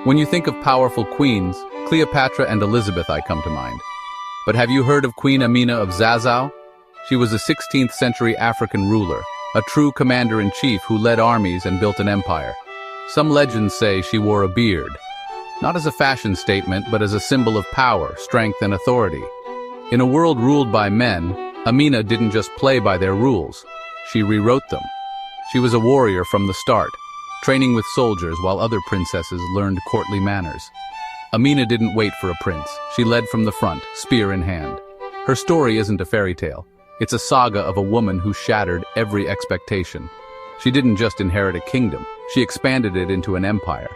When you think of powerful queens, Cleopatra and Elizabeth come to mind. But have you heard of Queen Amina of Zazzau? She was a 16th century African ruler, a true commander-in-chief who led armies and built an empire. Some legends say she wore a beard, not as a fashion statement but as a symbol of power, strength, and authority. In a world ruled by men, Amina didn't just play by their rules, she rewrote them. She was a warrior from the start, training with soldiers while other princesses learned courtly manners. Amina didn't wait for a prince, she led from the front, spear in hand. Her story isn't a fairy tale, it's a saga of a woman who shattered every expectation. She didn't just inherit a kingdom, she expanded it into an empire.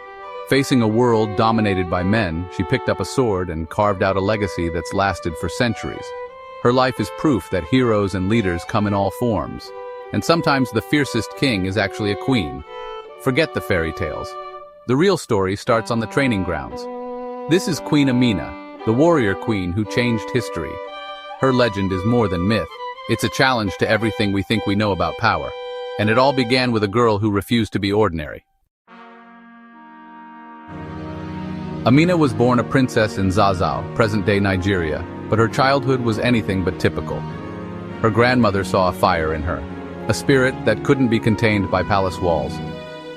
Facing a world dominated by men, she picked up a sword and carved out a legacy that's lasted for centuries. Her life is proof that heroes and leaders come in all forms. And sometimes the fiercest king is actually a queen. Forget the fairy tales. The real story starts on the training grounds. This is Queen Amina, the warrior queen who changed history. Her legend is more than myth. It's a challenge to everything we think we know about power. And it all began with a girl who refused to be ordinary. Amina was born a princess in Zazzau, present-day Nigeria, but her childhood was anything but typical. Her grandmother saw a fire in her, a spirit that couldn't be contained by palace walls.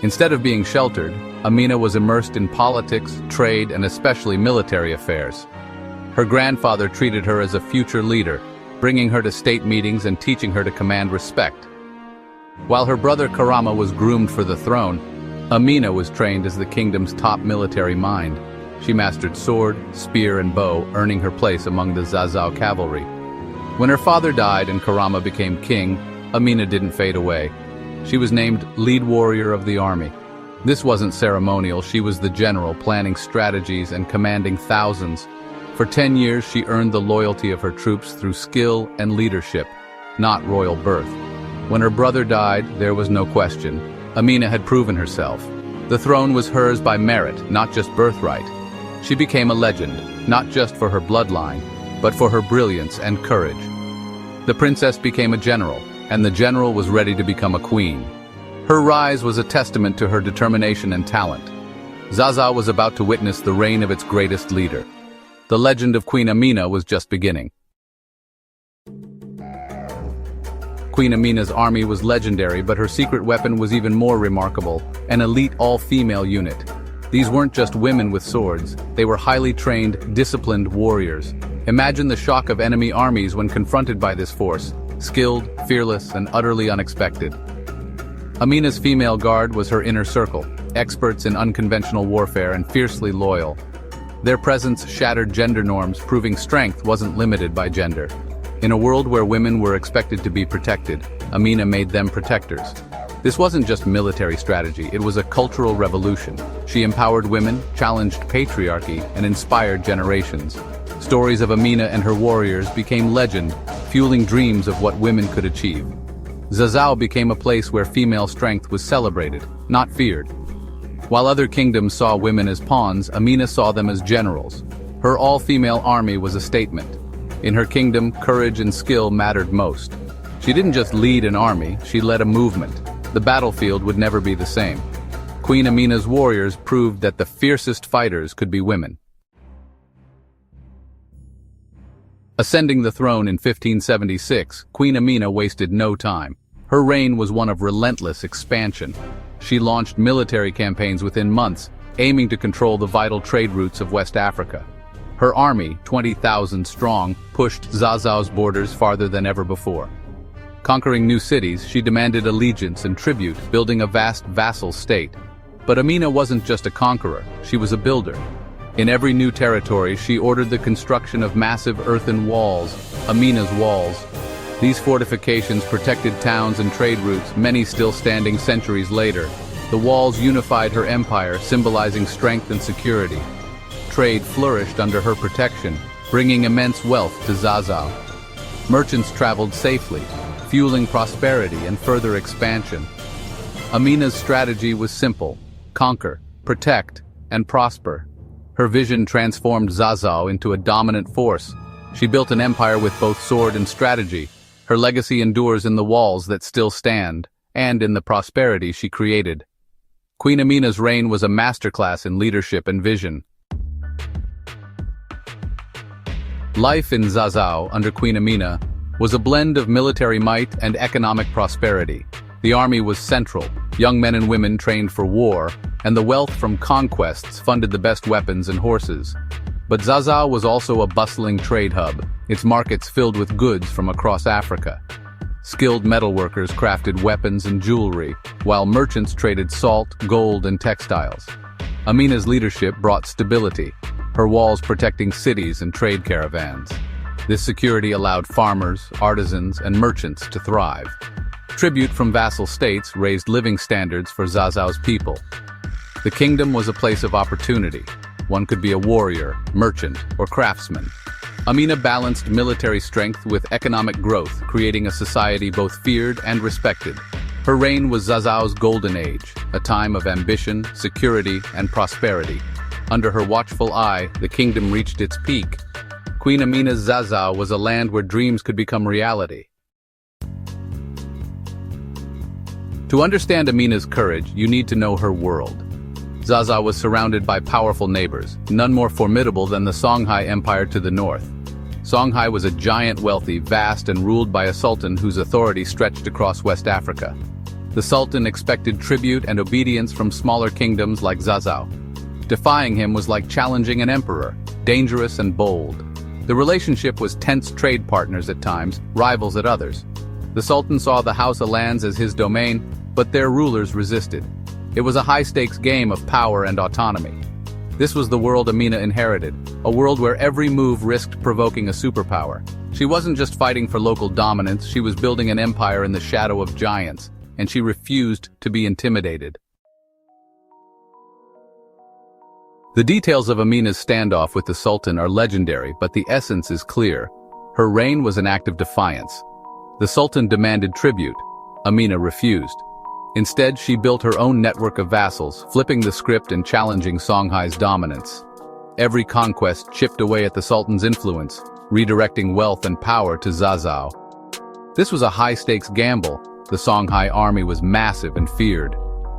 Instead of being sheltered, Amina was immersed in politics, trade, and especially military affairs. Her grandfather treated her as a future leader, bringing her to state meetings and teaching her to command respect. While her brother Karama was groomed for the throne, Amina was trained as the kingdom's top military mind. She mastered sword, spear, and bow, earning her place among the Zazzau cavalry. When her father died and Karama became king, Amina didn't fade away. She was named lead warrior of the army. This wasn't ceremonial, she was the general, planning strategies and commanding thousands. For 10 years, she earned the loyalty of her troops through skill and leadership, not royal birth. When her brother died, there was no question. Amina had proven herself. The throne was hers by merit, not just birthright. She became a legend, not just for her bloodline, but for her brilliance and courage. The princess became a general, and the general was ready to become a queen. Her rise was a testament to her determination and talent. Zazzau was about to witness the reign of its greatest leader. The legend of Queen Amina was just beginning. Queen Amina's army was legendary, but her secret weapon was even more remarkable, an elite all-female unit. These weren't just women with swords, they were highly trained, disciplined warriors. Imagine the shock of enemy armies when confronted by this force, skilled, fearless, and utterly unexpected. Amina's female guard was her inner circle, experts in unconventional warfare and fiercely loyal. Their presence shattered gender norms, proving strength wasn't limited by gender. In a world where women were expected to be protected, Amina made them protectors. This wasn't just military strategy, it was a cultural revolution. She empowered women, challenged patriarchy, and inspired generations. Stories of Amina and her warriors became legend, fueling dreams of what women could achieve. Zazzau became a place where female strength was celebrated, not feared. While other kingdoms saw women as pawns, Amina saw them as generals. Her all-female army was a statement. In her kingdom, courage and skill mattered most. She didn't just lead an army, she led a movement. The battlefield would never be the same. Queen Amina's warriors proved that the fiercest fighters could be women. Ascending the throne in 1576, Queen Amina wasted no time. Her reign was one of relentless expansion. She launched military campaigns within months, aiming to control the vital trade routes of West Africa. Her army, 20,000 strong, pushed Zazzau's borders farther than ever before. Conquering new cities, she demanded allegiance and tribute, building a vast vassal state. But Amina wasn't just a conqueror, she was a builder. In every new territory, she ordered the construction of massive earthen walls, Amina's walls. These fortifications protected towns and trade routes, many still standing centuries later. The walls unified her empire, symbolizing strength and security. Trade flourished under her protection, bringing immense wealth to Zazzau. Merchants traveled safely, fueling prosperity and further expansion. Amina's strategy was simple: conquer, protect, and prosper. Her vision transformed Zazzau into a dominant force. She built an empire with both sword and strategy. Her legacy endures in the walls that still stand, and in the prosperity she created. Queen Amina's reign was a masterclass in leadership and vision. Life in Zazzau under Queen Amina was a blend of military might and economic prosperity. The army was central, young men and women trained for war, and the wealth from conquests funded the best weapons and horses. But Zazzau was also a bustling trade hub, its markets filled with goods from across Africa. Skilled metalworkers crafted weapons and jewelry, while merchants traded salt, gold, and textiles. Amina's leadership brought stability, her walls protecting cities and trade caravans. This security allowed farmers, artisans, and merchants to thrive. Tribute from vassal states raised living standards for Zazzau's people. The kingdom was a place of opportunity. One could be a warrior, merchant, or craftsman. Amina balanced military strength with economic growth, creating a society both feared and respected. Her reign was Zazzau's golden age, a time of ambition, security, and prosperity. Under her watchful eye, the kingdom reached its peak. Queen Amina's Zazzau was a land where dreams could become reality. To understand Amina's courage, you need to know her world. Zazzau was surrounded by powerful neighbors, none more formidable than the Songhai Empire to the north. Songhai was a giant, wealthy, vast, and ruled by a sultan whose authority stretched across West Africa. The sultan expected tribute and obedience from smaller kingdoms like Zazzau. Defying him was like challenging an emperor, dangerous and bold. The relationship was tense trade partners at times, rivals at others. The sultan saw the House of Lands as his domain, but their rulers resisted. It was a high-stakes game of power and autonomy. This was the world Amina inherited, a world where every move risked provoking a superpower. She wasn't just fighting for local dominance, she was building an empire in the shadow of giants, and she refused to be intimidated. The details of Amina's standoff with the Sultan are legendary, but the essence is clear. Her reign was an act of defiance. The Sultan demanded tribute. Amina refused. Instead, she built her own network of vassals, flipping the script and challenging Songhai's dominance. Every conquest chipped away at the Sultan's influence, redirecting wealth and power to Zazzau. This was a high-stakes gamble. The Songhai army was massive and feared.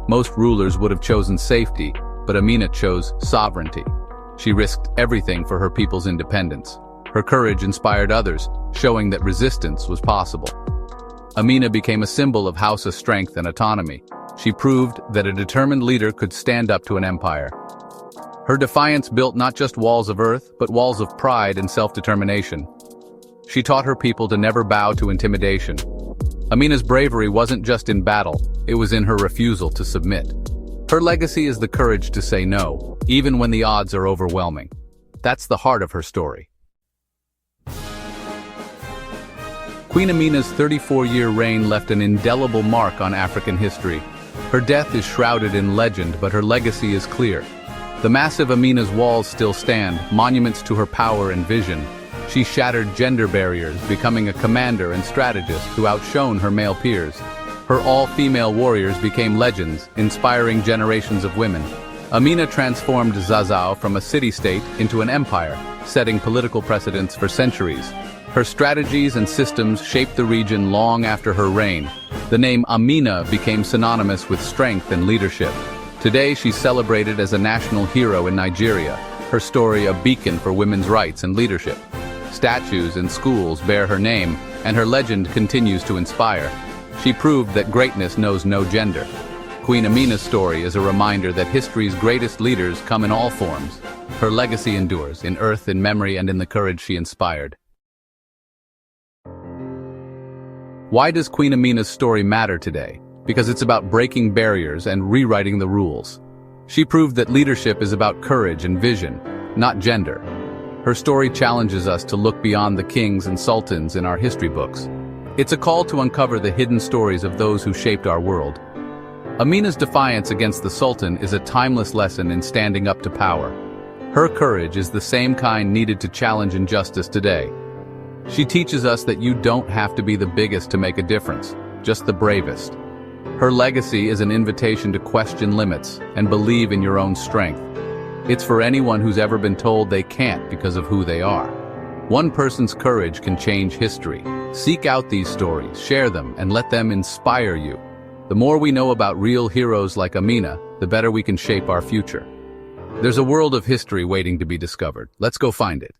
Most rulers would have chosen safety, but Amina chose sovereignty. She risked everything for her people's independence. Her courage inspired others, showing that resistance was possible. Amina became a symbol of Hausa strength and autonomy. She proved that a determined leader could stand up to an empire. Her defiance built not just walls of earth, but walls of pride and self-determination. She taught her people to never bow to intimidation. Amina's bravery wasn't just in battle, it was in her refusal to submit. Her legacy is the courage to say no, even when the odds are overwhelming. That's the heart of her story. Queen Amina's 34-year reign left an indelible mark on African history. Her death is shrouded in legend, but her legacy is clear. The massive Amina's walls still stand, monuments to her power and vision. She shattered gender barriers, becoming a commander and strategist who outshone her male peers. Her all-female warriors became legends, inspiring generations of women. Amina transformed Zazzau from a city-state into an empire, setting political precedents for centuries. Her strategies and systems shaped the region long after her reign. The name Amina became synonymous with strength and leadership. Today, she's celebrated as a national hero in Nigeria, her story a beacon for women's rights and leadership. Statues and schools bear her name, and her legend continues to inspire. She proved that greatness knows no gender. Queen Amina's story is a reminder that history's greatest leaders come in all forms. Her legacy endures, in earth, in memory, and in the courage she inspired. Why does Queen Amina's story matter today? Because it's about breaking barriers and rewriting the rules. She proved that leadership is about courage and vision, not gender. Her story challenges us to look beyond the kings and sultans in our history books. It's a call to uncover the hidden stories of those who shaped our world. Amina's defiance against the Sultan is a timeless lesson in standing up to power. Her courage is the same kind needed to challenge injustice today. She teaches us that you don't have to be the biggest to make a difference, just the bravest. Her legacy is an invitation to question limits and believe in your own strength. It's for anyone who's ever been told they can't because of who they are. One person's courage can change history. Seek out these stories, share them, and let them inspire you. The more we know about real heroes like Amina, the better we can shape our future. There's a world of history waiting to be discovered. Let's go find it.